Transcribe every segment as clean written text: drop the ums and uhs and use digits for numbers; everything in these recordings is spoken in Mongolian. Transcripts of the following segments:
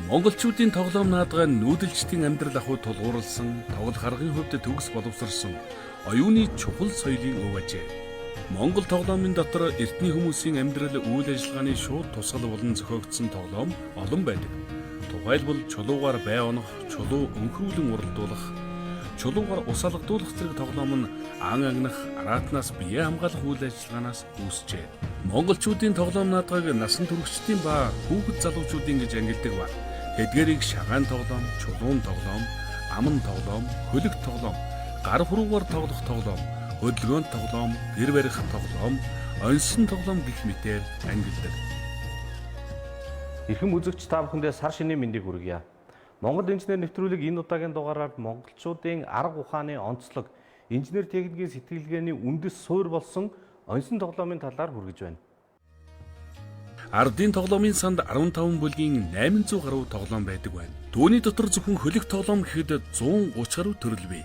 Монголчуудын тоглоом наадгай нүүдэлчдийн амьдрал ахуй тулгуурласан, тоглох аргын хувьд төгс боловсрсон оюуны чухал соёлын өв ажээ. Монгол тоглоомын дотор эртний хүмүүсийн амьдрал үйл ажиллагааны шууд тусгал болон зохиогдсон тоглоом олон байдаг. Тухайлбал чулуугаар бай онох, чулуу өнхрүүлэн уралдуулах, чулуугаар ус алгадуулах зэрэг тоглоом нь ан агнах, араатнаас бие хамгаалах үйл ажиллагаанаас үүсжээ. Монголчуудын тоглоом наадгайг насан туршидтын ба хүүхэд залуучуудын гэж ангилдаг ба тэдгэрийг шагаан тоглоом, чулуун тоглоом, аман тоглоом, хөлөг тоглоом, гар хуруугаар тоглох тоглоом, хөдөлгөөн тоглоом, гэр барих тоглоом, оньсон тоглоом гэх мэтээр ангилдаг. Эрхэм үзэгч та бүхэндээ сар шинийн мэндийг хүргье. Монгол инженер нэвтрүүлэг энэ удаагийн дугаараар монголчуудын арга ухааны онцлог, инженер техникийн сэтгэлгээний үндэс суурь болсон оньсон тоглоомын талаар хүргэж байна. Ардын тоглоомын санд 15 бүлгийн 800 гаруй тоглоом байдаг байна. Түүний дотор зөвхөн хөлөг тоглоом гэхэд 130 гаруй төрөл бий.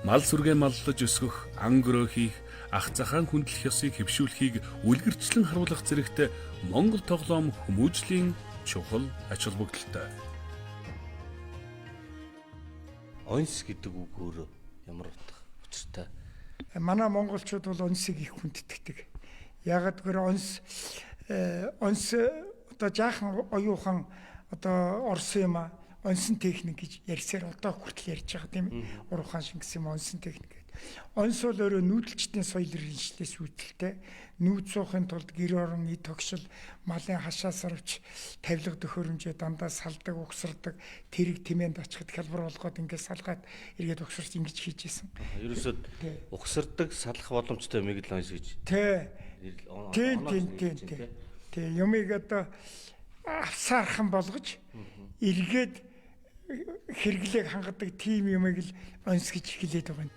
Мал сүргээ маллаж өсгөх, ангөрөө хийх, ах захаан хүндлэх ёсыг хэвшүүлэхийг үлгэрчлэн харуулах зэрэгт Монгол тоглоом хүмүүжлийн чухал ач холбогдолтой. Оньс гэдэг үг өөрөө ямар утга учиртай? Манай монголчууд бол оньсыг их хүндэтгдэг. Ягаад гэвэл оньс одоо жаахан оюухан одоо орсон юм а оньсон техник гэж ярьсаар одоо хүртэл ярьж байгаа тийм ээ. Уруухан шингэс юм оньсон техник гэдэг. Оньс бол өөрөө нүүдэлчдийн соёл иргэншлээс үүдэлтэй. Нүүд суухын тулд гэр орон эд тогшил малын хашаа сарвч тавилга төхөөрөмжөө дандаа салдаг, угсардаг, тэрэг тэмээнд очиход хялбар болгоод ингээд салгаад эргээд угсарч ингэж хийж исэн. Ерөөсөд угсардаг, салах боломжтой юмыг л оньс гэж. Тэг юмыг одоо авсаархан болгож эргээд хэрэглээг хангадаг тийм юмыг л оньс гэж хэлээд байгаа юм.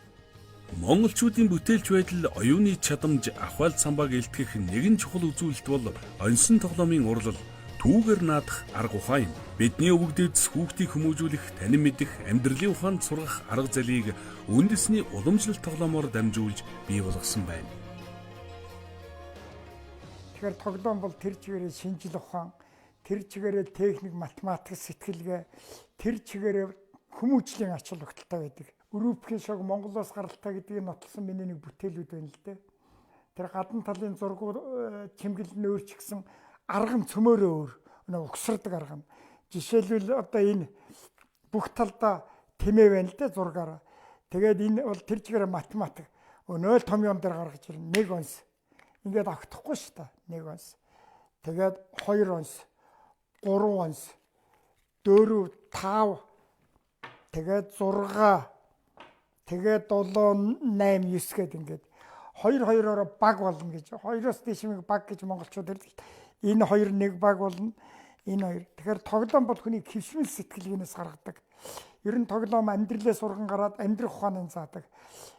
Монголчуудын бүтээлч байдал оюуны чадамж ахвал самбааг илтгэх нэгэн чухал үзүүлэлт бол оньсон тоглоомын урлал, түүгээр наадах арга ухаан юм. Бидний өвөг дээдс хүүхдийг хүмүүжүүлэх, танин мэдэх, амьдралын ухаанд сургах арга залийг үндэсний уламжлалт тоглоомоор дамжуулж бий болгосон байна. Тэгэхээр тоглоом бол тэр чигээрээ шинжил ухаан, тэр чигээрээ техник, математик, сэтгэлгээ, тэр чигээрээ хүмүүжлийн ач холбогдолтой байдаг. Өрөвхийн шог Монголоос гаралтай гэдгийг нотлсон миний нэг бүтээлүүд байна л дээ. Тэр гадна талын зургууд чимгэлэн өөрч гисэн арга нь цөмөөрөө өөр. Өнөө угсардаг арга нь. Жишээлбэл одоо энэ бүх талдаа тэмээ байна л дээ зургаараа. Тэгээд энэ бол тэр чигээр математик. Өнөө л том юм дээр гаргаж ирнэ. Нэг онс. Ингээд автахгүй шүү дээ. Нэг онс. Тэгээд 2 онс. 3 онс. 4, 5. Тэгээд 6. Тэгээд 7, 8, 9 гээд ингээд 2-2-ороо баг болно гэж. 2-оос дээш юм баг гэж монголчууд хэлдэг. Энэ 2 нэг баг болно. Энэ 2. Тэгэхээр тоглоом бол хүний хэвшмэл сэтгэлгээнээс гаргадаг. Ер нь тоглоом амьдралээс урган гараад амьдрах ухааныг заадаг.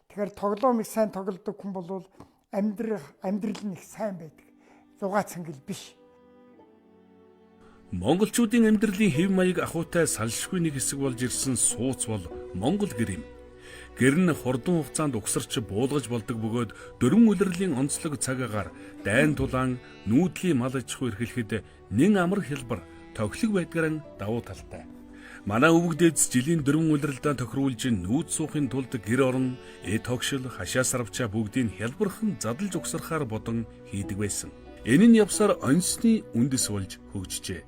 Тэгэхээр тоглоомыг сайн тоглодог хүн бол амьдрал нь их сайн байдаг. Зугаацангил биш. Монголчуудын амьдралын хэв маяг ахуйтай салшгүй нэг хэсэг болж ирсэн сууц бол Монгол гэр юм. Гэр нь хурдан хугацаанд угсарч буулгаж болдог бөгөөд дөрвөн улирлын онцлог цагаагаар дайн тулаан нүүдлийн мал аж ахуй эрхлэхэд нэн амар хялбар тоглог байдгаар давуу талтай. Манай өвөг дээдс жилийн дөрвөн улиралдаа тохируулж нүүд суухын тулд гэр орон, эд тогшил, хашаа сарвчаа бүгдийг хялбархан задлж угсархаар бодон хийдэг байсан. Энэ нь явсаар оньсны үндэс болж хөгжжээ.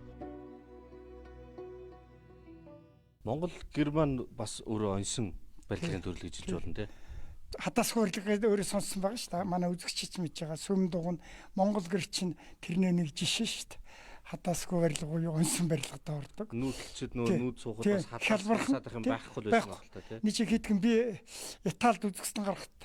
Монгол гэр маань бас өөрөө оньсон барилгын төрөл гэж хэлж болно тий. Хадас хуурлага өөрөө сонссон байгаа шүү дээ. Манай үзэгчч мэдж байгаа. Сүм дугуйн Монгол гэр чинь тэрний нэг жишээ шүү дээ. Хадасгүй барилга уу оньсон барилгад ордог. Нүүдэлчд нүүд суухад бас хадасах юм байхгүй л байсан байна тий. Нэг хэдгэн би Италид үзэсгэлэн гарахт,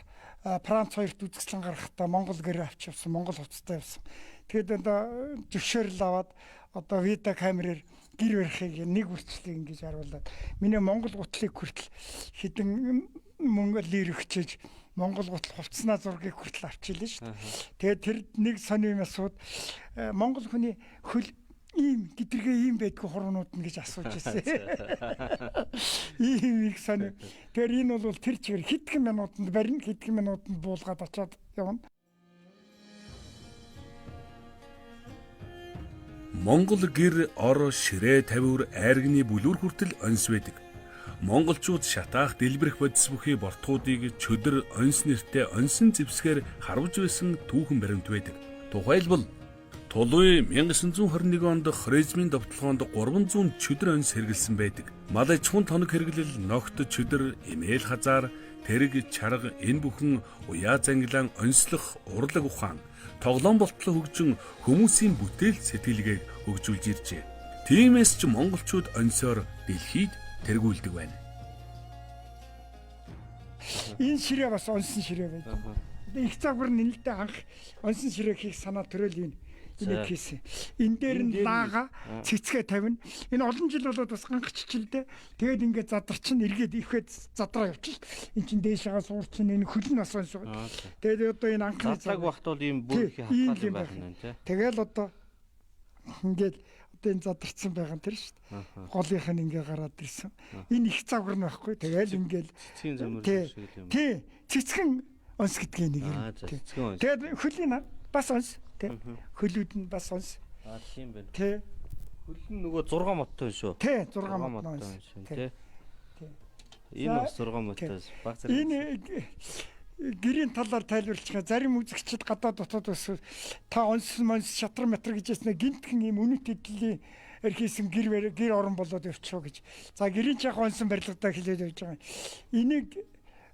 Франц хоёрт үзэсгэлэн гарахтаа Монгол гэр авч явсан, Монгол хувцастай явсан. Тэгээд одоо зөвшөөрөл аваад одоо видео камераар гэр барихыг нэг үрчлэг ингэж харуулад миний Монгол гутлыг хүртэл хэдэн мөнгө лир өгчөөж Монгол гутал хувцснаа зургийг хүртэл авчилаа шүү дээ. Тэгээд тэр нэг сони юм асууд Монгол хүний хөл ийм гидэргээ ийм байдгүй хурмнууд нь гэж асууж ирсэн. Ийм их сони. Тэр энэ бол тэр чигээр хэдхэн минутанд барина, хэдхэн минутанд буулгаад очиад явна. Монгол гэр, ор, ширээ, тавиур, айргны бүлүүр хүртэл онс байдаг. Монголчууд шатаах дэлбэрэх бодис бүхий бортуудыг чөдөр онс нэртэй онсон зэвсгээр харвж байсан түүхэн баримт байдаг. Тухайлбал Тулуй 1921 онд Хорезмийн довтлогоонд 300 чөдөр онс хэрэгэлсэн байдаг. Мал аж ахуйн тоног хэрэглэл, ногт, чөдөр, эмээл хазаар, тэрэг, чарга энэ бүхэн уяа зангилаан онцлох урлаг ухаан, тоглоом болтлоо хөгжин хүмүүсийн бүтээл сэтгэлгээг хөгжүүлж иржээ. Тиймээс ч монголчууд онсоор дэлхийд тэргүүлдэг байна. Энэ ширээ бас онсон ширээ байдаг. Их загвар нэлээд анх онсон ширээ хийх санаа төрөл энийг хийсэн. Энэ дээр нь лаага цэцгээ тавина. Энэ олон жил болоод бас гангаччлээ. Тэгээд ингээд задарчин эргээд ихэд задраа явчих. Энд чин дээшээ суурчин энэ хөл нь бас онсоо. Тэгээд одоо энэ анхны цаг багт бол ийм бүр их хатгаал байх нь тий. Тэгэл одоо ингээд одоо энэ задарсан байгаа нь тэр шүү дээ. Голынх нь ингээ гараад ирсэн. Энэ их загвар нь байхгүй. Тэгэл ингээл цэцгийн замөр шиг юм. Тий. Цэцгэн онс гэдгийг нэг юм. Тэгээд хөлийн бас онс. Хөлүүд нь бас онс. Тийм байна. Тий. Хөл нь нөгөө 6 моттой шүү. Тий, 6 моттой онс. Тий. Энэ бас 6 моттой баг зэрэг. Энэ гэрийн талаар тайлбарлах зарим үзэгчид гадаад дотоод бас та онс шатран метр гэж яснаа гинтхэн юм үнэт хэдлийн эрхийсэн гэр орон болоод явчихоо гэж. За гэрийн чах онсон барилгадаа хэлээд явж байгаа. Энийг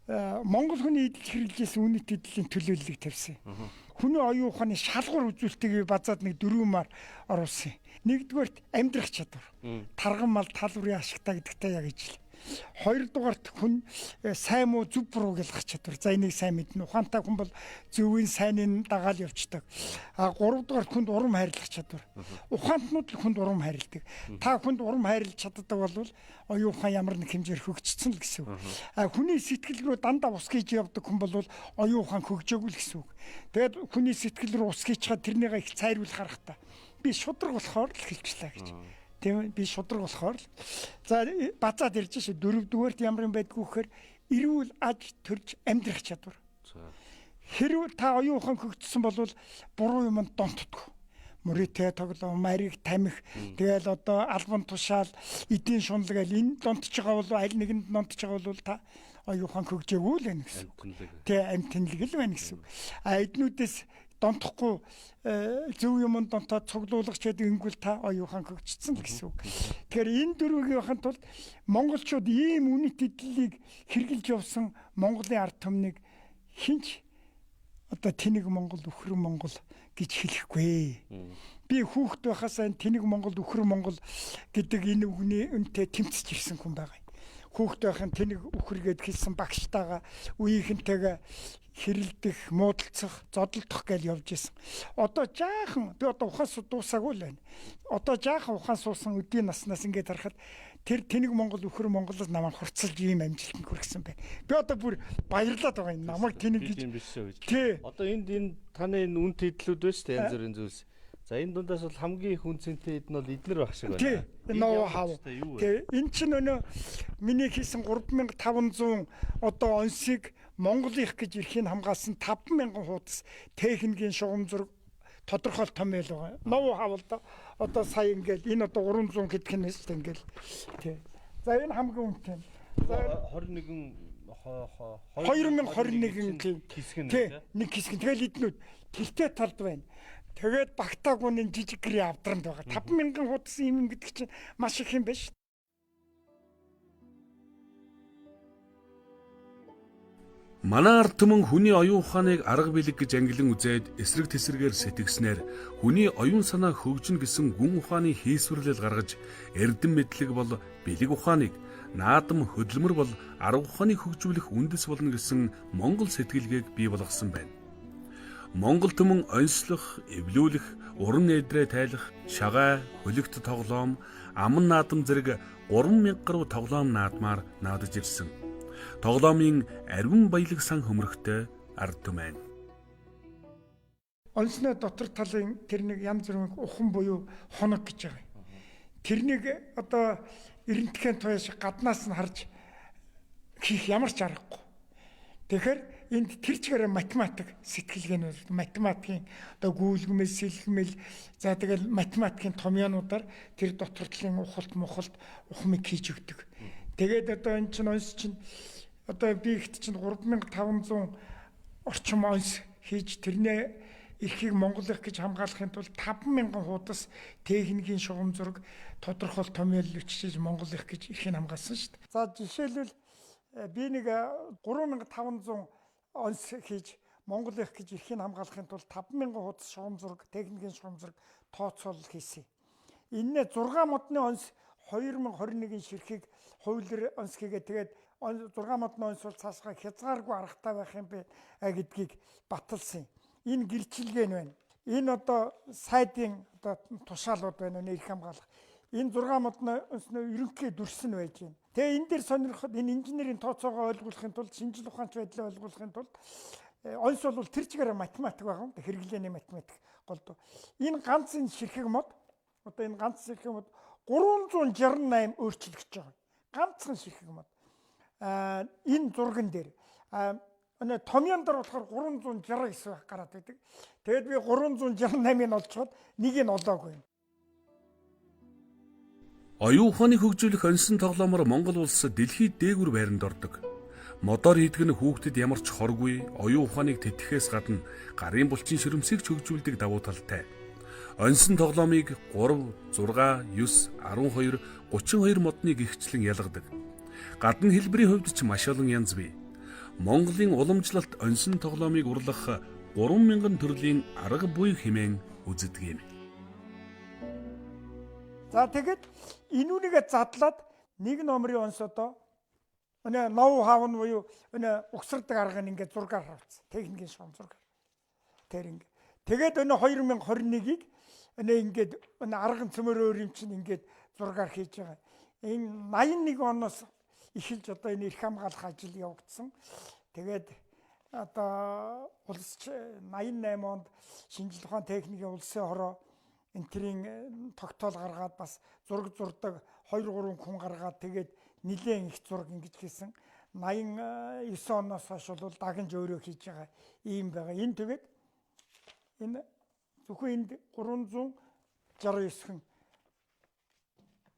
Монгол хүний эдэлж хэрэглэжсэн үнэт хэдлийн төлөөллийг тавьсан. Хүний оюун ухааны шалгуур үзүүлэлтийг базаад нэг 4 маар оруулсан. Нэгдүгээрт амьдрах чадвар. Тарган мал талврын ашигтай гэдэгтэй яг ижил. Хоёрдугаарт хүн сайн муу зөв буруу гэлэх чадвар. За энийг сайн мэднэ. Ухаантай хүн бол зөвийн сайныг дагаал явцдаг. Гуравдугаарт хүнд урам хайрлах чадвар. Ухаантнууд л хүнд урам хайрладаг. Та хүнд урам хайрлаж чаддаг бол оюун ухаан ямар нэг хэмжээр хөгжсөн л гэсэн үг. Хүний сэтгэл рүү дандаа ус гэж явдаг хүн бол оюун ухаан хөгжөөгүй л гэсэн үг. Тэгээд хүний сэтгэл рүү ус гэж чад тэрнийгээ их цайруулах харахтаа. Би шудраг болохоор л хэлчихлээ гэж. Тийм би шудраг болохоор л. За бацаад ирж шүү. Дөрөвдүгээрт ямар юм байдгүй гэхээр эрүүл аж төрж амьдрах чадвар. Хэрвээ та оюун ухаан хөгжсөн бол буруу юмд донтдоггүй. Мөрөтэй тоглоом, мариг тамхи, тэгэл одоо албан тушаал, эдийн шунал гэл энэ донтож байгаа бол аль нэгэнд донтож байгаа бол та оюун ухаан хөгжөөгүй л байна гэсэн үг. Тэ амт тэнэлэг л байна гэсэн үг. Эднүүдээс донтохгүй зөв юмд донтоод цуглуулгач гэдэг ингүүл та оюун ухаан хөгжсөн л гэсэн үг. Тэгэхээр энэ дөрвийг явахын тулд монголчууд ийм үнэт хэдлийг хэрэгжилж явсан Монголын ард түмнийг хинч одоо тэнэг Монгол, өхрөн Монгол гэж хэлэхгүй. Би хүүхэд байхасаа тэнэг Монгол, өхрөн Монгол гэдэг энэ үгний үнэтэй тэмцэж ирсэн хүн байгаа. Хүүхэд байхын тэнэг өхргээд хэлсэн багштайгаа үеийнхэнтэйгээ хэрэлдэх, муудалцах, зодолдох гэж явж исэн. Одоо жаахан би одоо ухаан дуусаагүй л байна. Одоо жаахан ухаан суусан өдийн наснаас ингээд харахад тэр тэнэг Монгол, өхрөн Монголоос намайг хурцлж ийм амжилтанд хүргэсэн байна. Би одоо бүр баярлаад байгаа юм. Намайг тэнэг гэж юм биш үү гэж. Одоо энэ таны энэ үн тэдлүүд байна шүү дээ, янз бүрийн зүйлс. За энэ дундаас бол хамгийн их үнцэнтэй хэд нь бол эднэр баг шиг байна. Тий. Ноо хав. Тий. Энэ чинь өнөө миний хийсэн 3500 одоо онсыг Монголынх гэж эрхийг хамгаалсан 5000 хуудас техникийн шугам зураг тодорхойл том байл байгаа. Ноо хавал да одоо сая ингээл энэ одоо 300 гэдг нь нэст ингээл тий. За энэ хамгийн үнэтэй. За 2021 хэсэг нь тий. Нэг хэсэг. Тэгэл эднүүд тэртээ талд байна. Тэгээд багтаагууны жижиг гэрээ авдранд байгаа. 5000 хуудас юм гэдэг чинь маш их юм байна шүү. Манай ард түмэн хүний оюун ухааныг арга билэг гэж ангилан үзээд эсрэг тесрэгээр сэтгэснээр хүний оюун санаа хөгжинэ гэсэн гүн ухааны хийсвэрлэл гаргаж эрдэм мэдлэг бол бэлэг ухааныг, наадам хөдөлмөр бол арга ухааныг хөгжүүлэх үндэс болно гэсэн монгол сэтгэлгээг бий болгосон байна. Монгол түмэн онцлох, эвлүүлэх, уран эдрээ тайлах, шагаа, хөлөгт тоглоом, аман наадам зэрэг 3000 гаруй тоглоом наадмаар наадаж ирсэн. Тоглоомын ариун баялаг сан хөмрөхтэй ард түмэн. Онцны дотор талын тэр нэг янз бүрийн ухан буюу хоног гэж байгаа. Тэрнийг одоо эрентхэн туяаш гаднаас нь харж хийх ямар ч аргагүй. Тэгэхээр энд тэр чигээр математик сэтгэлгээнүүд математикийн одоо гүйлгэмэл сэлгэмэл за тэгэл математикийн томьёонуудаар тэр доктортлын ухалт ухмыг хийж өгдөг. Тэгээд одоо энэ чинь онс чинь одоо би ихт чинь 3500 орчим онс хийж тэрнээ эрхийг Монгол их гэж хамгаалахын тулд 5000 хуудас техникийн шугам зураг тодорхойл томьёол өчсөж Монгол их гэж эрхийг хамгаалсан шүү дээ. За жишээлбэл би нэг 3500 онс хийж Монгол их гэж эрхийг хамгаалахын тулд 5000 хуудас шугам зураг техникийн шугам зураг тооцоолол хийсэн. Энэ 6 модны онс 2021-ийн ширхэг хуулиар онс хийгээ тэгээд 6 модны онс бол цаашгаа хязгааргүй аргатай байх юм бэ гэдгийг баталсан. Энэ гэрчилгээ нь байна. Энэ одоо сайдын одоо тушаалууд байна нэ эрх хамгаалах. Энэ 6 модны онсны ерөнхий дүрс нь байж байна. Тэгээ энэ дээр сонирхоход энэ инженерийн тооцоогоо ойлгуулахын тулд шинжил ухаанч байдлаа ойлгуулахын тулд онс бол тэр чигээр математик байгаа юм. Хэрэглээний математик голдуу. Энэ ганц энэ ширхэг мод одоо энэ ганц ширхэг мод 368 өөрчлөгдөж байгаа. Ганцхан ширхэг мод. Энэ зурган дээр энэ томьёон дээр болохоор 369 гараад байдаг. Тэгээд би 368-ыг олцоход нэгийг нь олоогүй. Оюун ухааны хөгжүүлэх оньсон тоглоомоор Монгол улс дэлхийд дээгүр байранд ордог. Модоор хийдэг нь хүүхдэд ямар ч хоргүй, оюун ухааныг тэтгэхээс гадна гарын булчин ширэмсийг хөгжүүлдэг давуу талтай. Оньсон тоглоомыг 3, 6, 9, 12, 32 модны гихчлэн ялгадаг. Гадна хэлбэрийн хувьд ч маш олон янз бий. Монголын уламжлалт оньсон тоглоомыг урлах 3000 төрлийн арга буй хэмээн үздэг юм. За тэгэд энүүнийгээ задлаад нэг номерын онс одоо өнөө ноу хав нь буюу өнөө угсардаг арга нь ингээд зургаар харуулсан. Техникийн шугам зургаар. Тэр ингээд. Тэгээд өнөө 2021-ийг өнөө ингээд өнөө арга цөмөр юм чинь ингээд зургаар хийж байгаа. Энэ 81 оноос эхэлж одоо энэ эрх хамгаалах ажил явагдсан. Тэгээд одоо улс 88 онд шинжлэх ухааны техникийн улсын хороо энтрийн тогтоол гаргаад бас зураг зурдаг 2-3 хүн гаргаад тэгээд нэлээд их зураг ингэж хийсэн. 89 оноос хойш бол дагнж өөрөө хийж байгаа ийм байгаа. Энэ тэгээд энэ зөвхөн энд 369 хүн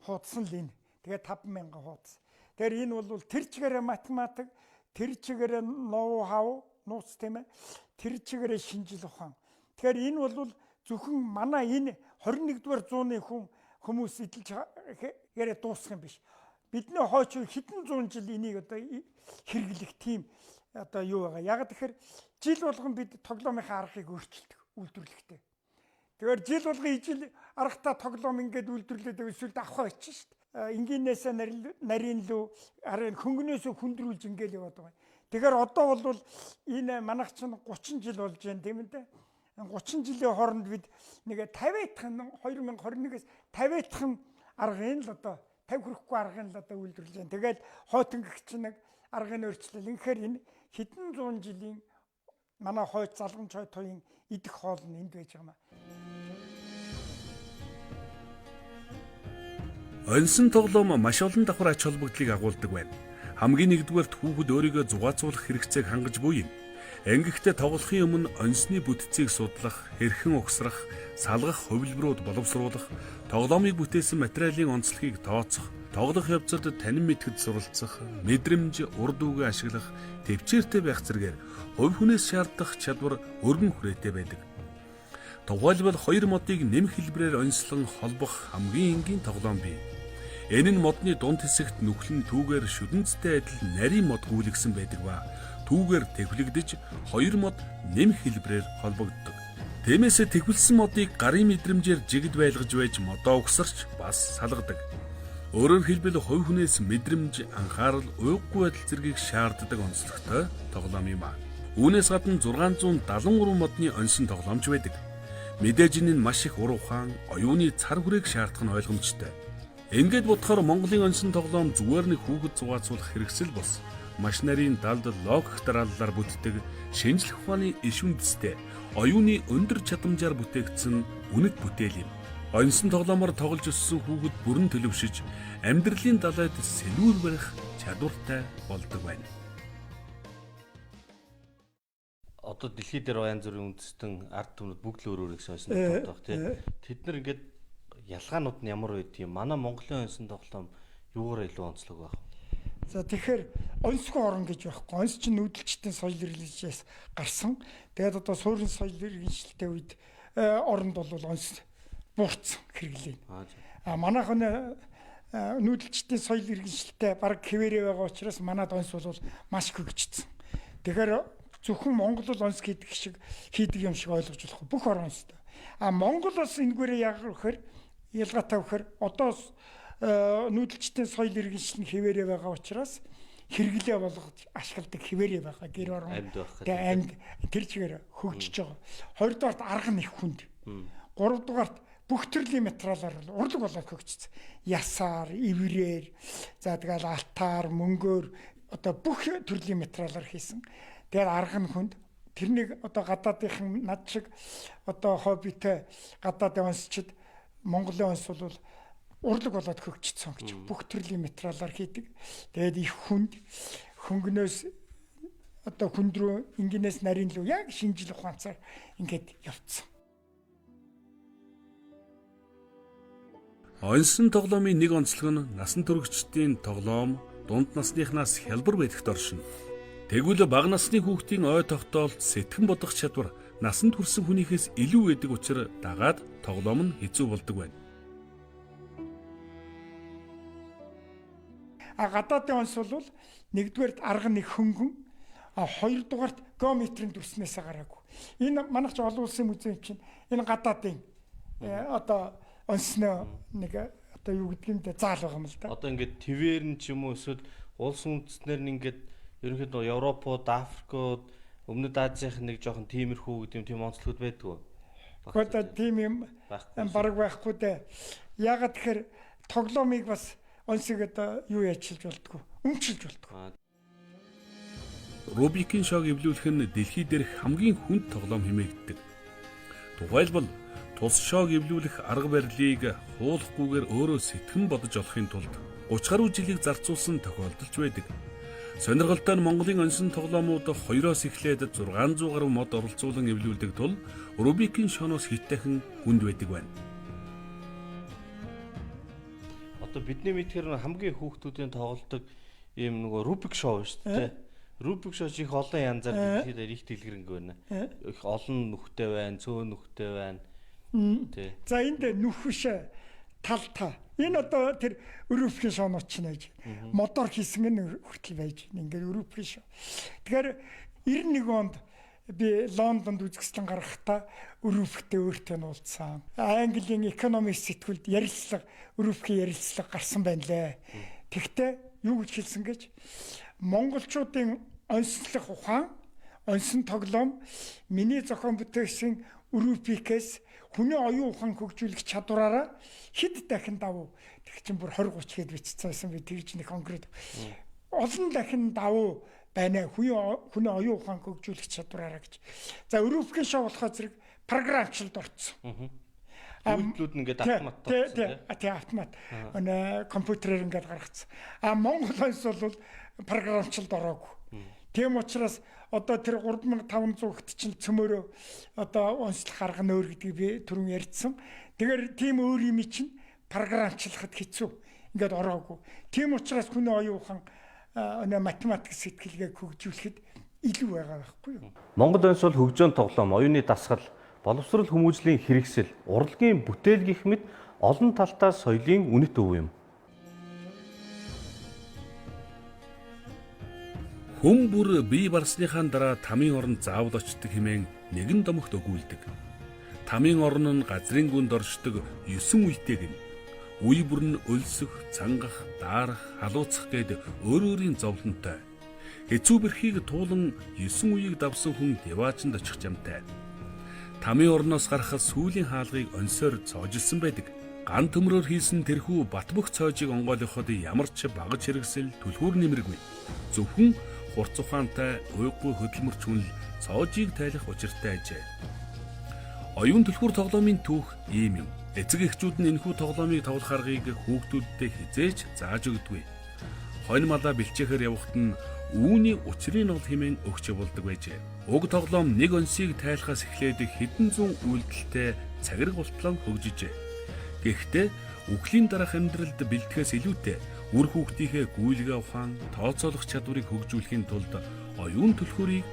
хуудсан л энэ. Тэгээд 5000 хуудас. Тэгэхээр энэ бол тэр чигээр математик, тэр чигээр ноу хав, нууц тийм ээ. Тэр чигээр шинжил ухаан. Тэгэхээр энэ бол зөвхөн манай энэ 21-р зууны хүмүүс эдэлж яриа дуусах юм биш. Бидний хойч хэдэн зуун жил энийг одоо хэрэглэх тийм одоо юу байгаа. Яг тэгэхээр жил болгон бид тоглоомынхаа аргыг өөрчилдөг, үйлдвэрлэхдээ. Тэгэхээр жил болгон ижил аргатай тоглоом ингээд үйлдвэрлэдэг эсвэл авах очиж шүү дээ. Энгийнээсээ нарийн лөө харин хөнгөнөөсөө хүндрүүлж ингээд яваад байгаа. Тэгэхээр одоо бол энэ манайх чинь 30 жил болж байна тийм ээ. 30 жилийн хооронд бид нэг 50-ын 2021-с 50-ын аргын л одоо 50 хүрэхгүй аргын л одоо үйлдвэрлэж байна. Тэгээд хойтонгч нэг аргын өөрчлөл. Инхээр энэ хэдэн зуун жилийн манай хойд залгамж хойд тогийн идэх хоол нь энд байж байгаа юм. Оньсон тоглоом маш олон давхар ач холбогдлыг агуулдаг байна. Хамгийн нэгдүгээрт хүүхэд өөрийгөө зугаацуулах хэрэгцээг хангаж буй юм. Ангихтээ тоглохын өмнө оньсны бүтцийг судлах, хэрхэн угсрах, салгах хувилбарууд боловсруулах, тоглоомыг бүтээсэн материалын онцлогийг тооцох, тоглох явцад танин мэдхэд суралцах, мэдрэмж, урд үгээ ашиглах, төвчээртэй байх зэргээр хувь хүнээс шаардах чадвар өргөн хүрээтэй байдаг. Тухайлбал 2 модыг нэм хэлбэрээр оньслон холбох хамгийн энгийн тоглоом бий. Энэ нь модны дунд хэсэгт нүхлэн түүгээр шүдэнцтэй адил нарийн мод гүйлгсэн байдаг ба түүгээр тэвлэгдэж 2 мод нэм хэлбэрээр холбогддог. Тиймээс тэвлсэн модыг гарын мэдрэмжээр жигд байлгаж байж модоо угсарч бас салгадаг. Өөрөөр хэлбэл хувь хүнээс мэдрэмж, анхаарал, уйггүй байдал зэргийг шаарддаг онцлогтой тоглоом юм а. Үүнээс гадна 673 модны оньсон тоглоомч байдаг. Мэдээж энэ маш их ур ухаан, оюуны цар хүрээг шаардах нь ойлгомжтой. Ингээд бодохоор Монголын оньсон тоглоом зүгээр нэг хүүхэд зугаацуулах хэрэгсэл бос. Маш нарийн далд логик дарааллаар бүтдэг шинжлэх ухааны иш үндэстэй оюуны өндөр чадамжаар бүтээгдсэн үнэт бүтээл юм. Оньсон тоглоомоор тоглож өссөн хүүхэд бүрэн төлөвшөж амьдралын далайд сэлүүр барих чадвартай болдог байна. одоо дэлхий дээр янз бүрийн үндэстэн ард түмнүүд бүгд л өөр өөр их сонсон тоглодог тий. Тэд нар ингээд ялгаанууд нь ямар байд юм? Манай Монголын онцлог тоглоом юугаар илүү онцлог байх вэ? За тэгэхээр онцгүй орн гэж байхгүй. Онц чинь нүүдэлчтийн соёл иргэншилтээс гарсан. Тэгээд одоо суурин соёл иргэншилтийн үед оронд бол онц буурсан хэрэглээ. Манайхан нүүдэлчтийн соёл иргэншилттэй баг хэвээрээ байгаа учраас манад онц бол маш хөгжсөн. Тэгэхээр зөвхөн Монгол бол онц хийдэг юм шиг ойлгож болох бүх орн онцтой. Монгол бас энэгээр яг вэхээр ялгаатай вэхээр одоо нүүдэлчтийн соёл иргэншил нь хэвээрээ байгаа учраас хэрэглээ болгож ашигладаг хэвээрээ байгаа гэр орон амьд тэр чигээр хөгжиж байгаа. Хоёрдугаарт арга нь их хүнд. Гуравдугаарт бүх төрлийн материалаар урлаг болоод хөгжсөн. Ясаар, иврээр, за тэгэл алтаар, мөнгөөр одоо бүх төрлийн материалаар хийсэн. Тэгээд арга нь хүнд. Тэрнийг одоо гадаадынхан над шиг одоо хоббитэй гадаадын онцчид Монголын онц бол урлаг болоод хөгжсөн гэж бүх төрлийн материалаар хийдэг. Тэгээд их хүнд хөнгөнөөс одоо хүнд рүү ингэнээс нарийн лөө яг шинжил ухаанцаар ингээд явцсан. Онцлог тоглоомын нэг онцлог нь насан туршидчдын тоглоом дунд насныхнаас хялбар байдагт оршино. Тэгвэл бага насны хүүхдийн ой тогтоолт сэтгэн бодох чадвар насан турсан хүнийхээс илүү байдаг учраас дагаад тоглоом нь хэцүү болдог байна. Гадаадын онц бол нэгдүгээрт арга нэг хөнгөн, хоёрдугаарт геометрийн дүрснээс гараагүй. Энэ манайх ч олон улсын музей чинь энэ гадаадын одоо онцны нэг одоо юу гэдэг юм бэ заал байгаа юм л да. Одоо ингээд твээр нь ч юм уу эсвэл улс үндэстнэр нь ингээд ерөнхийдөө Европод, Африкод, Өмнөд Азийн нэг жоохон тиймэрхүү гэдэг юм тийм онцлогуд байдгүй. Гэхдээ тийм юм бараг байхгүй дээ. Ягаад тэгэхээр тоглоомыг бас онцыг одоо юу яачилж болдгоо, өмчилж болдгоо. Рубикийн шог эвлүүлэх нь дэлхий дээрх хамгийн хүнд тоглоом хэмээгддэг. Тухайлбал тус шог эвлүүлэх арга барилыг хуулахгүйгээр өөрөө сэтгэн бодож олохын тулд 30 гаруй жилийг зарцуулсан тохиолдолж байдаг. Сонирхолтой нь Монголын онцлог тоглоомууд 2-оос эхлээд 600 гаруй мод оролцуулан эвлүүлдэг тул Рубикийн шоноос хэд дахин хүнд байдаг байна. Одоо бидний мэдхээр хамгийн хүүхдүүдийн тоглодог ийм нөгөө Рубик шоу шүү дээ. Рубик шоу их олон янзаар дэлхийд их дэлгэрэнг байна. Их олон нүхтэй байна, цөөн нүхтэй байна. Тий. За энд нүхвш талтай. Энэ одоо тэр Рубикийн шоунууд ч нэж. Модоор хийсэн нь хүртэл байж байна. Ингээд Рубикийн шоу. Тэгэхээр 91 онд би Лондонд үзэсгэлэн гаргахдаа Рубиктэй өөртөө нуулцсан. Английн экономист сэтгүүлд ярилцлага, Рубикийн ярилцлага гарсан байна лээ. Тэгтээ юу гэж хэлсэн гэж монголчуудын онцлог ухаан, онцон тоглоом миний зохион бүтээгчийн Рубикээс хүний оюун ухаан хөгжүүлэх чадвараараа хэд дахин давуу. Тэг чинь бүр 20-30 хэд бичсэн би тэгж нэг конкрет. Олон дахин давуу байна хүний оюун ухаан хөгжүүлэх чадвараараа гэж. За Рубикийн шоу болохоо зэрэг програмчлалд орцсон. Үйлдэлүүд ингээд автомат тий автомат. Өнөө компьютерээр ингээд гаргацсан. Монгол онц бол програмчлалд ороогүй. Тийм учраас одоо тэр 3500 хүт чинь цөмөрөө одоо онцлог арга нөөр гэдгийг би түрүүн ярьсан. Тэгэхээр тийм өөр юм чинь програмчлахад хэцүү. Ингээд ороогүй. Тийм учраас хүний оюун ухаан математик сэтгэлгээг хөгжүүлэхэд илүү байгаа байхгүй юу? Монгол онц бол хөгжөөн тоглоом, оюуны дасгал, боловсрол хүмүүжлийн хэрэгсэл, урлагийн бүтээл гэх мэт олон талтай соёлын үнэт өв юм. Хүн бүр бие барсныхаа дараа тамийн оронд заавал очдог хэмээн нэгэн домогт өгүүлдэг. Тамийн орон нь газрын гүнд оршдог 9 үетэйг нь. Үе бүр нь өлсөх, цангах, даарах, халууцах гээд өөр өөрийн зовлонтой. Хэцүү бэрхийг туулан 9 үеийг давсан хүн деваачнд очих замтай. Тамийн орноос гарах сүүлийн хаалгыг онсоор цоожилсан байдаг. Ган төмрөөр хийсэн тэрхүү батбөх цоожийг онгойлгоход ямар ч багаж хэрэгсэл түлхүүр нэмэргүй. Зөвхөн хурц ухаантай уйггүй хөдөлмөрч хүн л цоожийг тайлах учиртай ажээ. Оюун түлхүүр тоглоомын түүх ийм юм. Эцэг эхчүүд нь энэхүү тоглоомыг тоглох аргыг хүүхдүүддээ хизээч зааж өгдөггүй. хонь малаа бэлчээхээр явахад нь үүний учрыг нь хэмээн өгч явуулдаг байжээ. Уг тоглоом нэг онсыг тайлхаас эхлээд хэдэн зуун үйлдэлтэй цагираг болтлон хөгжижээ. Гэхдээ үхлийн дараах амьдралд бэлтгэхээс илүүтэй үр хүүхдийнхээ гүйлгээ ухаан, тооцоолох чадварыг хөгжүүлэхийн тулд оюун түлхүүрийг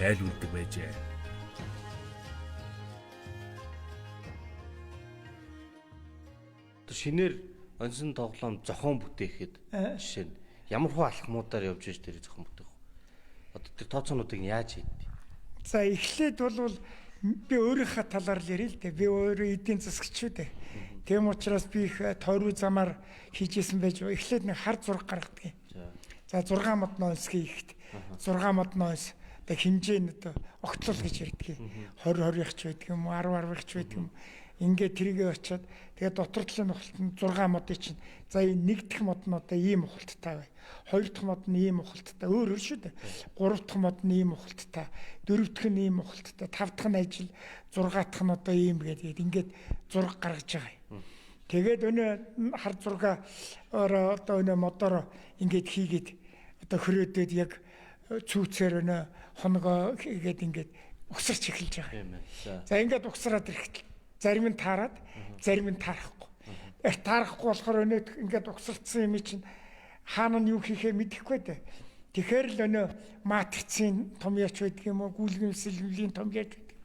тайлбарладаг байжээ. Шинээр онцон тоглоом зохион бүтээхэд жишээ нь ямар хөө алхмуудаар явж иж тэр зохион бүтээх вэ? Одоо тэр тооцоонуудыг яаж хийдэг? За эхлээд бол би өөрийнхөө талаар л ярил л дээ. Би өөрөө эдийн засагч шүү дээ. Тийм учраас би их тойруу замаар хийжсэн байж эхлээд нэг хар зураг гаргадаг юм. За 6 модны онс хийхэд 6 модны онс одоо хэмжээ нь одоо огтлол гэж ярьдаг. 20-20 ч байдаг юм уу 10-10 ч байдаг юм. Ингээд тэрийгээ очиод тэгээд дотор талын ухалтанд 6 модыг чинь за нэг дахь мод нь одоо ийм ухалттай бай. Хоёр дахь мод нь ийм ухалттай. Өөр шүү дээ. Гурав дахь мод нь ийм ухалттай. Дөрөв дахь нь ийм ухалттай. Тав дахь нь ажил, 6 дахь нь одоо ийм гэдэг ингээд зураг гаргаж байгаа юм. Тэгээд өнөө хар зургаа одоо өнөө модоор ингээд хийгээд одоо хөрөөдөд яг цүүцээр өнөө хоногоо хийгээд ингээд угсарч эхэлж байгаа юм. За ингээд угсараад ирэхэд зарим нь таарад, зарим нь таарахгүй. Таарахгүй болохоор өнөө ингээд угсарцсан юм чинь хаана нь юу хийхээ мэдэхгүй дээ. Тэгэхээр л өнөө матрицын том яч байдаг юм уу, гүйлгэн сэлмлийн том яч байдаг.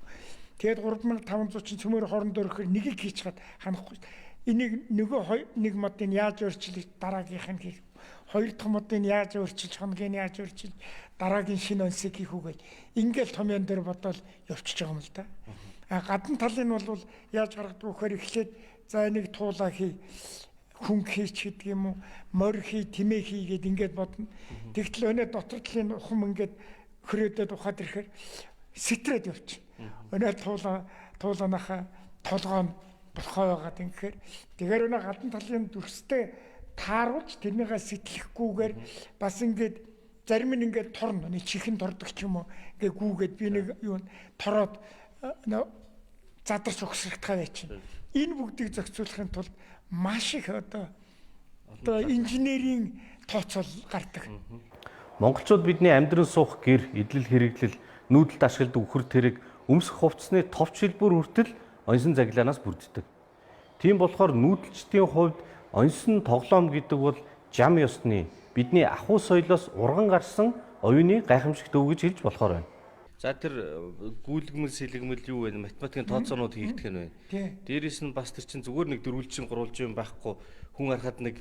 Тэгээд 3500 чинь цөмөр хоорондоо өрөхөр нэгийг хийчихад ханахгүй. Энийг нөгөө нэг модыг яаж өөрчилж дараагийнх нь хийх. Хоёр дахь модыг яаж өөрчилж, хоногийг яаж өөрчилж дараагийн шинэ онсыг хийх үгээд ингээл том ян дээр бодоод явчихж байгаа юм л да. Гадна талын нь бол яаж гаргадаг вэ гэхээр эхлээд за нэг туулаа хий, хүн хийч гэдэг юм уу, морь хий, тэмээ хий гэд ингээд бодно. Тэгтэл өнөө дотор талын ухам ингээд хөрөөдөд ухаад ирэхээр сэтрээд явчихна. Өнөө туулаанаха толгоо нь болохоо байгаад ингээд тэгэхээр өнөө гадна талын дүрстэй тааруулж тэрнийгээ сэтлэхгүйгээр бас ингээд зарим нь ингээд торно, нэг чихэн тордог ч юм уу ингээд гүүгээд би нэг юу тороод задарч угсрахтаа байчихна. Энэ бүгдийг зохицуулахын тулд маш их одоо инженерийн тооцоол гардаг. Монголчууд бидний амьдран суух гэр, идэл хэрэглэл, нүүдэлд ашигладаг үхэр тэрэг, өмсөх хувцсны товч хэлбэр хүртэл онсон цаглаанаас бүрддэг. Тийм болохоор нүүдэлчдийн хувьд онсон тоглоом гэдэг бол жам ёсны бидний ахуй соёлоос урган гарсан оюуны гайхамшигт өв гэж хэлж болохоор байна. За тэр гүйлгэмэл сэлгэмэл юу вэ? Математикийн тооцоонууд хийгдэх нь байна. Дээрээс нь бас тэр чинь зүгээр нэг дөрвөлжин гурвалжин байхгүй хүн харахад нэг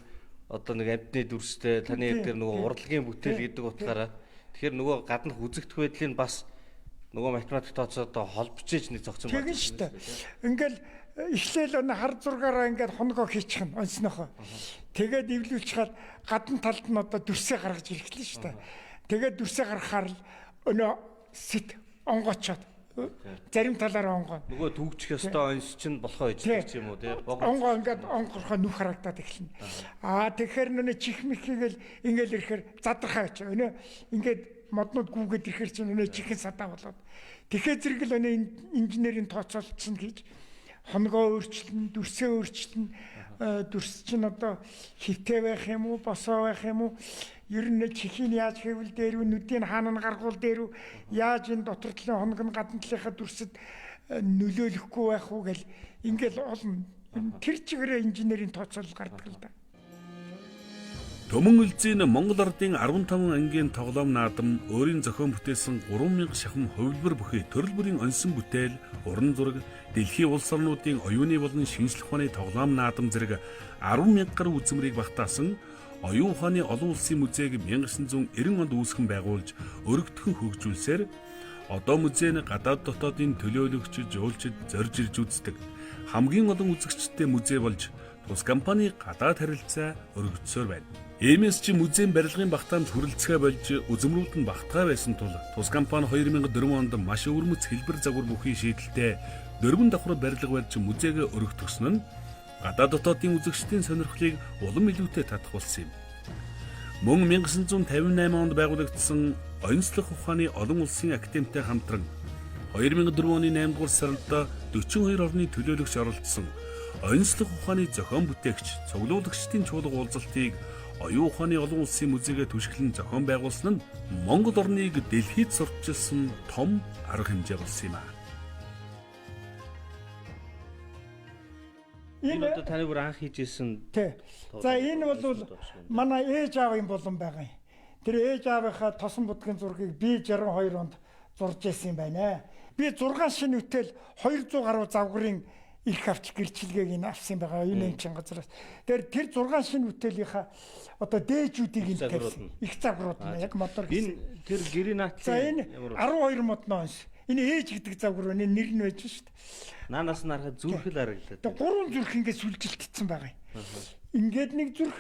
одоо нэг амьтны дүрстэй таны дээр нөгөө урлагийн бүтээл гэдэг утгаараа тэгэхээр нөгөө гаднах үзэгдэх байдлыг бас нөгөө математик тооцоодоо холбож нэг зохицсон байна. Тэгэн шүү дээ. Ингээл эхлээл өнө хар зургаараа ингээд хоногоо хийчих нь онцнохоо. Тэгээд эвлүүлчихад гадна талд нь одоо дүрсээ гаргаж ирэхлээ шүү дээ. Тэгээд дүрсээ гаргахаар л өнөө сэт онгоочоод зарим талаараа онгоо. Нөгөө түгжих ёстой онс чинь болохоо ижлэх юм уу тий? Онгоо ингээд онгорхоо нүх харагдаад эхэлнэ. Тэгэхээр нөө чихмэхийгэл ингээл ирэхээр задрахаа очоо. Өнөө ингээд моднууд гүгээд ирэхээр чинь өнөө чихэн садаа болоод. Тэгэхээр зэрэг л өнөө инженерийн тооцоолцсон гэж хоногоо өөрчлөн, дүрсээ өөрчлөн, дүрс чинь одоо хөвтэй байх юм уу, босоо байх юм уу? Ер нь чихийг яаж хэвэл дээр үү, нүдийг хаана гаргуул дээр үү, яаж энэ дотор талын хоног нь гадна талынхаа дүрсэд нөлөөлөхгүй байх уу гэл ингээл олон тэр чигээрээ инженерийн тооцоол гардаг л да. Төмөн үлзийн Монгол ардын 15 ангийн тоглоом наадам өөрийн зохион бүтээсэн 3000 шахам хувилбар бүхий төрөл бүрийн онсон бүтээл, уран зураг, дэлхийн улс орнуудын оюуны болон шинжлэх ухааны тоглоом наадам зэрэг 10,000 гаруй үзмэрийг багтаасан оюун ухааны олон улсын музейг 1990 онд үүсгэн байгуулж өргөдгөн хөгжүүлсээр одоо музей нь гадаад дотоодын төлөөлөгч, жуулчид зорж ирж үздэг хамгийн олон үзэгчтэй музей болж тус компани гадаад харилцаа өргөдсөөр байна. Иймээс чи музейн барилгын багтаамж хүрэлцгээ болж үзмрүүд нь багтгаа байсан тул тус компани 2004 онд маш өвөрмөц хэлбэр загвар бүхий шийдэлтэй 4 давхар барилга барьж музейг өргөдгсөн нь гадаад дотоодын үзэгчдийн сонирхлыг улам илүүтэй татах болсон юм. Мөн 1958 онд байгуулагдсан онцлог ухааны олон улсын академитай хамтран 2004 оны 8 дугаар сард 42 орны төлөөлөгч оролцсон онцлог ухааны зохион бүтээгч, цуглуулагчдын чуулга уулзалтыг оюун ухааны олон улсын музейгээ түшиглэн зохион байгуулсан нь Монгол орныг дэлхийд сурталчилсан том арга хэмжээ болсон юм а. Энэ одоо таны бүр анх хийжсэн. Тий. За энэ бол манай ээж аавын болон байгаа юм. Тэр ээж аавынхаа тосон будгийн зургийг би 62 онд зурж ирсэн юм байна. Би 6 шинэ үтэл 200 гаруй завгарын их авч гэрчлэгийг энэ авсан байгаа. Юуны чин газраас. Тэр 6 шинэ ütэлийнхаа одоо дээжүүдийг энэ тавьсан. Их завгрууд нь яг мотор гэсэн. Энэ тэр гэрийн наатлын. За энэ 12 модно онс. Энэ ээж гэдэг завгар энэ нэр нь байж шүү дээ. Наанаас нь харахад зүрхэл харагдлаа. Тэгээ 3 зүрх ингээд сүлжилтдсэн байгаа юм. Ингээд нэг зүрх,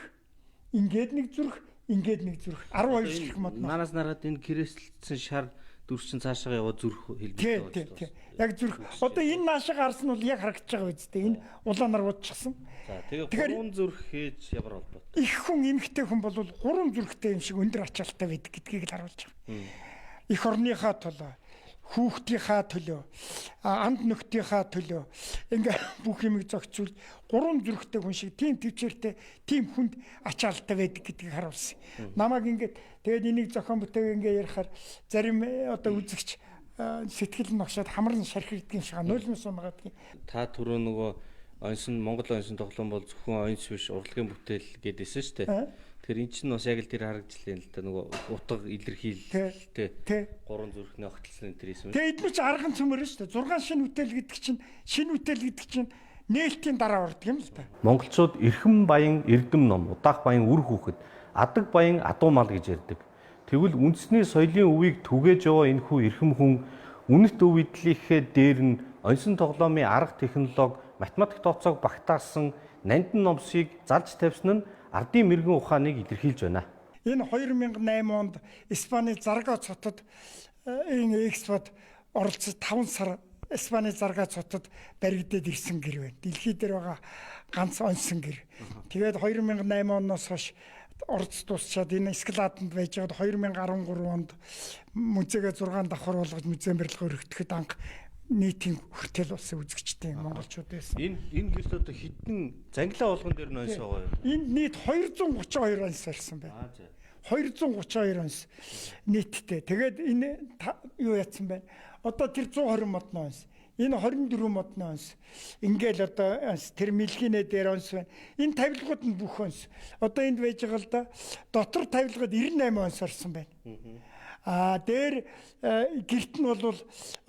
ингээд нэг зүрх, ингээд нэг зүрх. 12 зүрх модно. Наанаас нь харахад энэ креслэлсэн шар дүрчин цаашаа яваа зүрх хэлбэртэй байна. Яг зүрх. Одоо энэ наашаа гарсан нь бол яг харагдаж байгаа үстэй. Энэ улаанаар ууччихсан. За тэгээ 3 зүрх хийж ямар холбоотой? Их хүн эмэгтэй хүн бол 3 зүрхтэй юм шиг өндөр ачаалттай байдаг гэдгийг л харуулж байгаа. Эх орныхаа төлөө, хүүхдийнхаа төлөө, анд нөхдийнхаа төлөө ингээ бүх юмыг зохицуул 3 зүрхтэй хүн шиг тийм төвчээртэй, тийм хүнд ачаалттай байдаг гэдгийг харуулсан. Намайг ингээд тэгээд энийг зохион бүтээг ингээ ярихаар зарим одоо үзэгч сэтгэл нь огшоод хамран шархирдаг юм шиг нулимс унагаадаг. Та түрүү нөгөө онсон Монгол онсон тоглоом бол зөвхөн онс биш урлагийн бүтээл гэдээсэн шүү дээ. Тэгэхээр эн чинь бас яг л тэр харагдчихлаа л да нөгөө утга илэрхийлэлтэй 3 зүрхний огтлсон энэ юм. Тэгээ эдгээр чинь арган цөмөр шүү дээ. 6 шинэ үтэл гэдэг чинь нээлтийн дараа ордог юм л та. Монголчууд эрхэм баян эрдэм ном, удаах баян үр хүүхэд, адаг баян адуу мал гэж ярьдаг. Тэгвэл үндэсний соёлын өвийг түгээж яваа энэхүү эрхэм хүн үнэт өв идлийнхээ дээр нь онсон тоглоомын арга технологи, математик тооцоог багтаасан нандин номсыг залж тавьсан нь ардын мэрэгэн ухааныг илэрхийлж байна. Энэ 2008 онд Испани Заргац хотод энэ экспод оролцож 5 сар Испани Заргац хотод баригдаад ирсэн гэр байна. Дэлхий дээр байгаа ганц онсон гэр. Тэгээд 2008 оноос хойш орц тусчаад энэ Складанд байж байгаад 2013 онд музейгээ 6 давхар болгож музейн барилга өргөтгөхөд анх нийтийн хүртэл болсон үзэгчтэй монголчууд байсан. Энэ гэрт одоо хэдэн зангилаа болгон дээр нойс байгаа юу? Энд нийт 232 онс ирсэн байна. 232 онс нийтдээ. Тэгээд энэ юу яатсан байна? Одоо тэр 120 модны онс. Энэ 24 модны онс. Ингээл одоо тэр мэлхийнэ дээр онс байна. Энэ тавилгууд нь бүх онс. Одоо энд байж байгаа л да. Дотор тавилгад 98 онс орсон байна. Дээр гэрт нь бол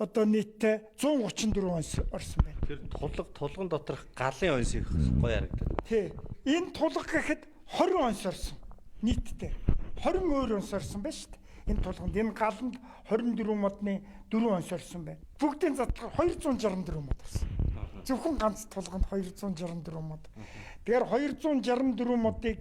одоо нийтдээ 134 онс орсон байна. Тэр тулган доторх галын онс их гоё харагдав. Тий. Энэ тулга гэхэд 20 онс орсон. Нийтдээ 20 өөр онс орсон байна шүү дээ. Энэ тулганд энэ галанд 24 модны 4 онс орсон байна. Бүгдийн задлахаар 264 мод орсон. Зөвхөн ганц тулганд 264 мод. Тэгэхээр 264 модыг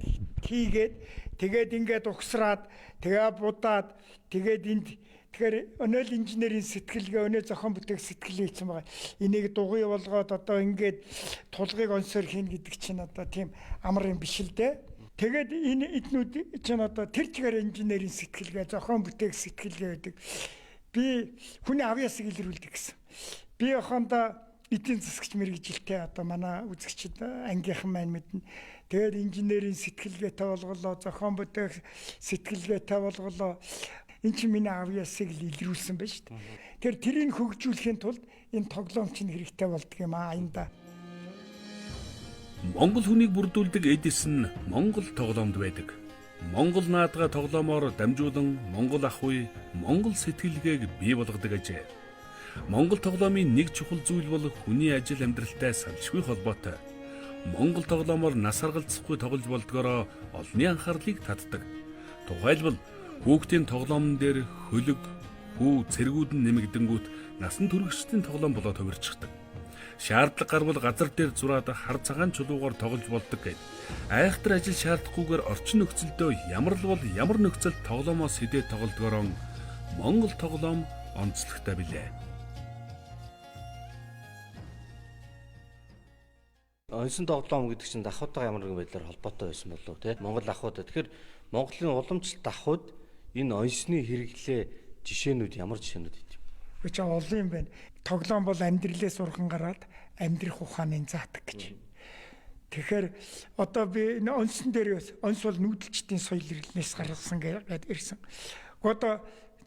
тэгээд ингээд угсраад, тэгээ будаад, тэгээд энд тэгэхээр өнөөл инженерийн сэтгэлгээ, өнөө зохион бүтээх сэтгэл хийсэн байгаа. Энийг дугуй болгоод одоо ингээд тулгыг онсоор хийн гэдэг чинь одоо тийм амар юм биш л дээ. Тэгээд энэ эднүүд чинь одоо тэр чигээр инженерийн сэтгэлгээ, зохион бүтээх сэтгэлгээ байдаг. Би хүний авьяасыг илрүүлдэг гэсэн. Би охондоо эдийн засагч мэргэжилтэй одоо манай үзэгчид ангийнхан маань мэднэ. Тэгээд инженерийн сэтгэлгээтэй болголоо, зохион бүтээх сэтгэлгээтэй болголоо. Энд чинь миний авьяасыг л илрүүлсэн байна шүү дээ. Тэр тэрийг хөгжүүлэхийн тулд энэ тоглоом чинь хэрэгтэй болдго юм аа энэ да. Монгол хүнийг бүрдүүлдэг Эдисон Монгол тоглоомд байдаг. Монгол наадга тоглоомоор дамжуулан Монгол ах уй, Монгол сэтгэлгээг бий болгодог ажээ. Монгол тоглоомын нэг чухал зүйл бол хүний ажил амьдралтай салшгүй холбоотой. Монгол тоглоомоор нас аргалзахгүй тоглож болдгороо олонний анхаарлыг татдаг. Тухайлбал хүүхдийн тоглоомн дээр хөлөг, хүү цэргүүд нь нэмэгдэнгүүт насан туршидтын тоглоом болоод хувирчихдаг. Шаардлага гарвал газар дээр зураад хар цагаан чулуугаар тоглож болдог гэд. Айхтар ажил шаардахгүйгээр орчин нөхцөлдөө ямар л бол ямар нөхцөлд тоглоомоо сэдээд тоглодгороо Монгол тоглоом онцлогтой билээ. Онсон тоглоом гэдэг чинь давхуудаа ямар нэгэн байдлаар холбоотой байсан болов те. Монгол ахуйд. Тэгэхээр Монголын уламжлалт ахуйд энэ онсны хэрэглээ жишээнүүд ямар жишээнүүд байд юм? Үгүй ч олон юм байна. Тоглоом бол амьдралээс урхан гараад амьдрах ухааныг заадаг гэж. Тэгэхээр одоо би энэ онцон дээр онц бол нүүдэлчдийн соёл ирэлтнээс гарсан гэдэг ирсэн. Одоо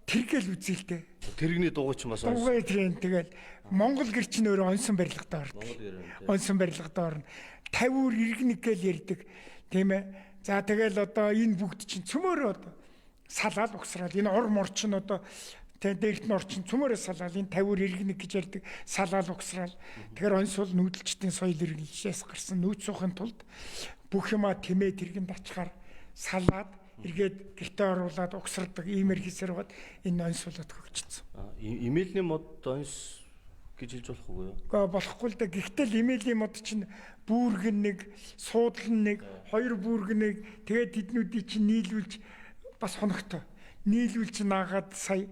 тэргээл үзэлтэй. Тэрэгний дугуйч бас Дугуй тийм тэгэл Монгол гэр чинь өөрөө онсон барилгатай орно. Онсон барилгатай орно. 50 үр иргэнэг гэж ярьдаг. Тийм ээ. За тэгэл одоо энэ бүгд чинь цөмөөрөө одоо салаад угсрал энэ ор мор чинь одоо дээрт нь орчин цөмөөрөө салаад энэ 50 үр иргэнэг гэж ярьдаг салаад угсрал. Тэгэхээр онц бол нүүдэлчдийн соёл иргэншээс гарсан нүүц суухын тулд бүх юма тэмээ тэргэнд ачаар салаад эргээд гэртээ оруулаад угсардаг иймэр хийсээр бод энэ онц болоод хөгжсөн. Имэйлийн мод онц гэж хэлж болох уу юу? Гэхдээ болохгүй л да. Гэхдээ л имэйлийн мод чинь бүүргэн нэг, суудлан нэг, хоёр бүүргэн нэг тэгээд тэднүүдийг чинь нийлүүлж бас хоногтой. Нийлүүлж наагаад сая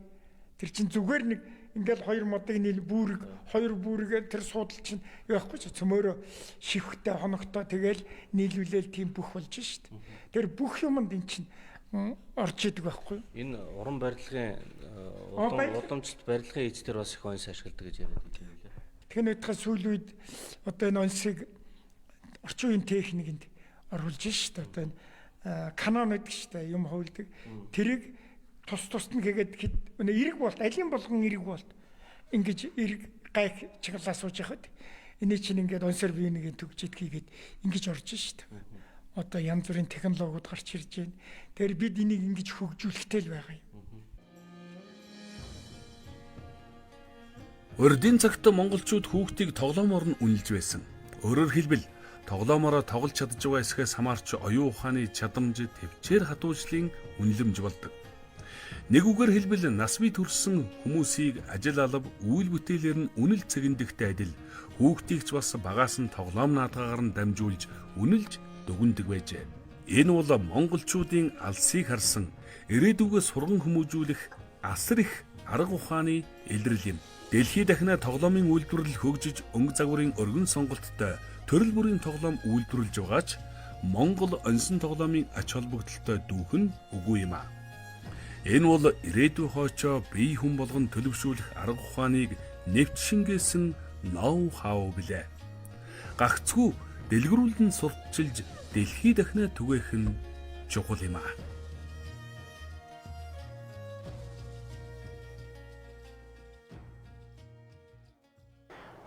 тэр чинь зүгээр нэг ингээл хоёр модыг бүүрэг, хоёр бүүргээ тэр суудал чинь яахгүй ч цөмөөрөө шивхтэй хоногтой тэгэл нийлүүлээл тийм бүх болж шít. Тэр бүх юмд эн чинь орж идэг байхгүй. Энэ уран барилгын удамжилт барилгын эзтэр бас их онц ашигладаг гэж яриад байна. Тэгэхээр нэгдхэ сүүл үед одоо энэ онцыг орчин үеийн техникэнд оруулж шít. Одоо энэ канон гэдэг шít юм хөвлөдөг. Тэрийг тус нь хийгээд эрэг болт алин болгон эрэг болт ингэж эрэг гайх чиглэлаа сууж яхад энэ чинь ингээд онсор бие нэгэ төгжид хийгээд ингэж орж шít. Одоо янз бүрийн технологиуд гарч ирж байна. Тэгэхээр бид энийг ингэж хөгжүүлэхтэй л байгаа юм. Урдын цагт монголчууд хүүхдийг тоглоомоор нь үнэлж байсан. Өөрөөр хэлбэл тоглоомороо тоглож чадж байгаа эсхээс хамаарч оюун ухааны чадамж төвчээр хатуужлын үнэлэмж болдог. Нэг үгээр хэлбэл нас бий төрсэн хүмүүсийг ажил алба үйл бүтээлээр нь үнэл цэгэндэхтэй адил хүүхдийг ч бас багаас нь тоглоом наадгаагаар нь дамжуулж үнэлж дүгндэг байжээ. Энэ бол монголчуудын алсыг харсан ирээдүгөө сурган хүмүүжүүлэх асар их арга ухааны илрэл юм. Дэлхийд дахина тоглоомын үйлдвэрлэл хөгжиж өнгө загварын өргөн сонголттой төрөл бүрийн тоглоом үйлдвэрлэж байгаа ч Монгол онсон тоглоомын ач холбогдолтой дүүх нь үгүй юм а. Энэ бол ирээдүйн хоочоо бие хүн болгон төлөвшүүлэх арга ухааныг нэвт шингээсэн ноу хау билээ. Гагцгүй дэлгэрүүлэн сурталчилж дэлхий дахина түгээх нь чухал юм а.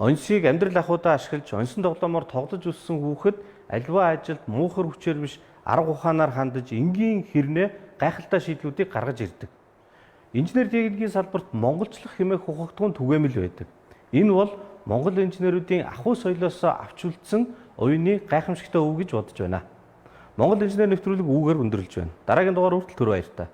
Онцыг амьдрал ахуйдаа ашиглаж онсон тоглоомоор тоглож өссөн хүүхэд альва ажилд муухар хүчээр биш арга ухаанаар хандаж энгийн хэрнээ гайхалтай шийдлүүдийг гаргаж ирдэг. Инженер техникийн салбарт монголчлох хэмээх ухагдгын түгээмэл байдаг. Энэ бол монгол инженеруудын ахуй соёлоос авч үлдсэн оюуны гайхамшигтай өв гэж бодож байна. Монгол инженер нэвтрүүлэг үүгээр өндөрлөж байна. Дараагийн дугаар хүртэл түр баярлалаа.